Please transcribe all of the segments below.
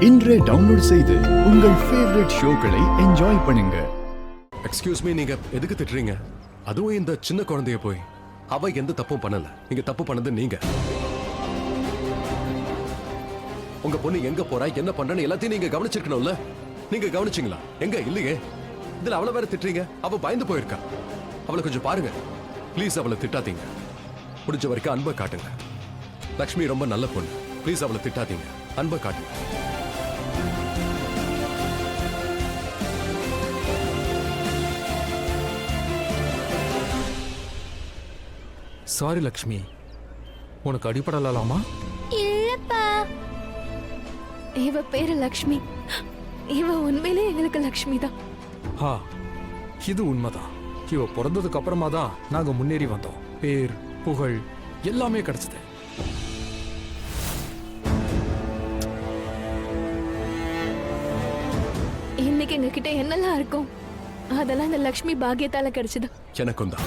இன்றே டவுன்லோட் செய்து உங்கள் ஃபேவரட் ஷோக்களை என்ஜாய் பண்ணுங்க. எக்ஸ்கியூஸ் மீ, நீங்க எதுக்கு திட்டுறீங்க? அதுவும் இந்த சின்ன குழந்தைய போய். அவ எந்த தப்பும் பண்ணல. நீங்க தப்பு பண்ணது நீங்க. உங்க பொண்ணு எங்க போறா, என்ன பண்றன்னு எல்லாத்தையும் நீங்க கவனிச்சிருக்கணும்ல. நீங்க கவனிச்சீங்களா? எங்க இல்லையே. இதுல அவளை வேற திட்டுறீங்க. அவ பயந்து போயிருக்கா. அவளை கொஞ்சம் பாருங்க ப்ளீஸ். அவளை திட்டாதீங்க. முடிஞ்ச வரைக்கும் அன்பை காட்டுங்க. லக்ஷ்மி ரொம்ப நல்ல பொண்ணு. ப்ளீஸ் அவளை திட்டாதீங்க. அன்பை காட்டுங்க. சாரி லக்ஷ்மி, உனக்கு அடிப்படலாமா? இல்லப்பா, இவ பேரு லக்ஷ்மி. இவ உண்மையிலே எங்களுக்கு லக்ஷ்மி தான். ஹா, இது உண்மைதான். இவ பிறந்ததுக்கு அப்புறமா தான் நாங்க முன்னேறி வந்தோம். பேர் புகழ் எல்லாமே கிடைச்சது. இன்னைக்கு எங்க கிட்ட என்னெல்லாம் இருக்கும் அதெல்லாம் இந்த லக்ஷ்மி பாக்கியத்தால கிடைச்சது. எனக்கும் தான்.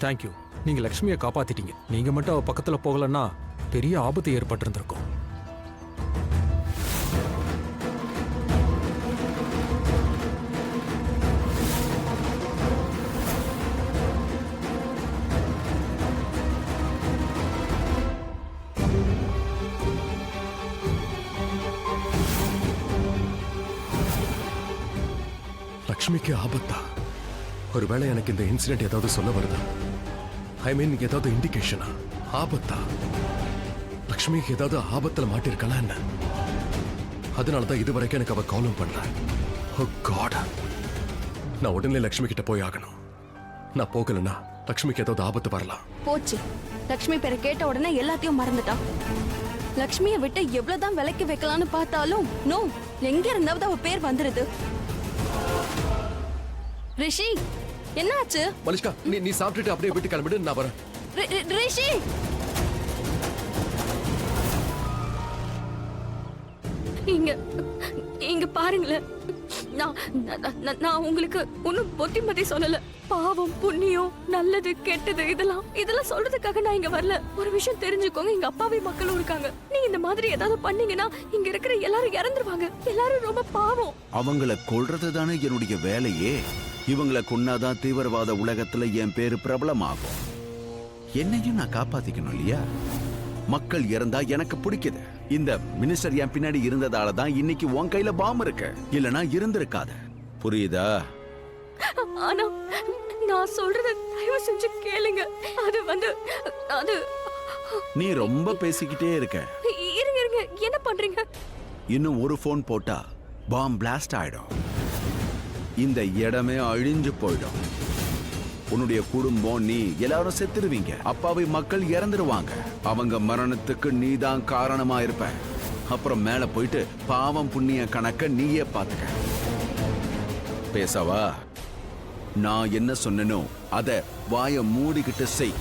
தேங்க்யூ. நீங்க லக்ஷ்மியை காப்பாத்திட்டீங்க. நீங்க மட்டும் அவ பக்கத்துல போகலன்னா பெரிய ஆபத்து ஏற்பட்டிருந்திருக்கும். லக்ஷ்மிக்கு ஆபத்தா? ஒருவேளை எனக்கு இந்த இன்சிடென்ட் ஏதாவது சொல்ல வருதா? ஐ மீன் ஏதாவது இண்டிகேஷனா? ஆபத்தா? லக்ஷ்மிக்கு ஏதாவது ஆபத்துல மாட்டிருக்கலாம் என்ன? அதனாலதான் இதுவரைக்கும் எனக்கு அவ காலும் பண்ணல. ஓ காட், நான் உடனே லக்ஷ்மி கிட்ட போய் ஆகணும். நான் போகலன்னா லக்ஷ்மிக்கு ஏதாவது ஆபத்து வரலாம். போச்சு, லக்ஷ்மி பேரை கேட்ட உடனே எல்லாத்தையும் மறந்துட்டா. லக்ஷ்மியை விட்டு எவ்வளவுதான் விலைக்கு வைக்கலாம்னு பார்த்தாலும் நோ, எங்க இருந்தாவது அவ பேர் வந்துருது. ரிஷி, என்னாச்சு? மலிஷ்கா, நீ சாப்பிட்டுட்டு அப்படியே வீட்டு கிளம்பிடு. நான் வரேன். ரிஷி, இங்க இங்க பாருங்களேன். நான் உங்களுக்கு ஒன்னும் புத்திமதி சொல்லல. பாவம் புண்ணியம் நல்லது கெட்டது இதெல்லாம் சொல்றதுக்காக நான் இங்க வரல. ஒரு விஷயம் தெரிஞ்சுக்கோங்க, இங்க அப்பாவி மக்களும் இருக்காங்க. நீங்க இந்த மாதிரி ஏதாவது பண்ணீங்கன்னா இங்க இருக்கிற எல்லாரும் இறந்துருவாங்க. எல்லாரும் ரொம்ப பாவம். அவங்கள கொல்றது தானே என்னுடைய வேலையே. இவங்களை கொன்னாதான் தீவிரவாத உலகத்துல என் பேரு பிரபலமாகும். என்னையும் நான் காப்பாத்திக்கணும் இல்லையா? மக்கள் இறந்தா எனக்கு பிடிக்குது. இந்த மினிஸ்டர் என் பின்னாடி இருந்ததால தான் இன்னைக்கு உன் கையில பாம்பு இருக்கு. இல்லனா இருந்திருக்காது. புரியுதா? ஆனா நான் சொல்றத தயவு செஞ்சு கேளுங்க. அது நீ ரொம்ப பேசிக்கிட்டே இருக்க. இருங்க, என்ன பண்றீங்க? இன்னும் ஒரு போன் போட்டா பாம் பிளாஸ்ட் ஆயிடும். இந்த இடமே அழிஞ்சு போயிடும். உன்னுடைய குடும்பம், நீ எல்லாரும் செத்துருவீங்க. அப்பாவி மக்கள் இறந்துருவாங்க. அவங்க மரணத்துக்கு நீதான் காரணமா இருப்ப. அப்புறம் மேல போயிட்டு பாவம் புண்ணிய கணக்க நீயே பாத்துக்க. பேசவா? நான் என்ன சொன்னனோ அத வாய மூடிக்கிட்டு செய்.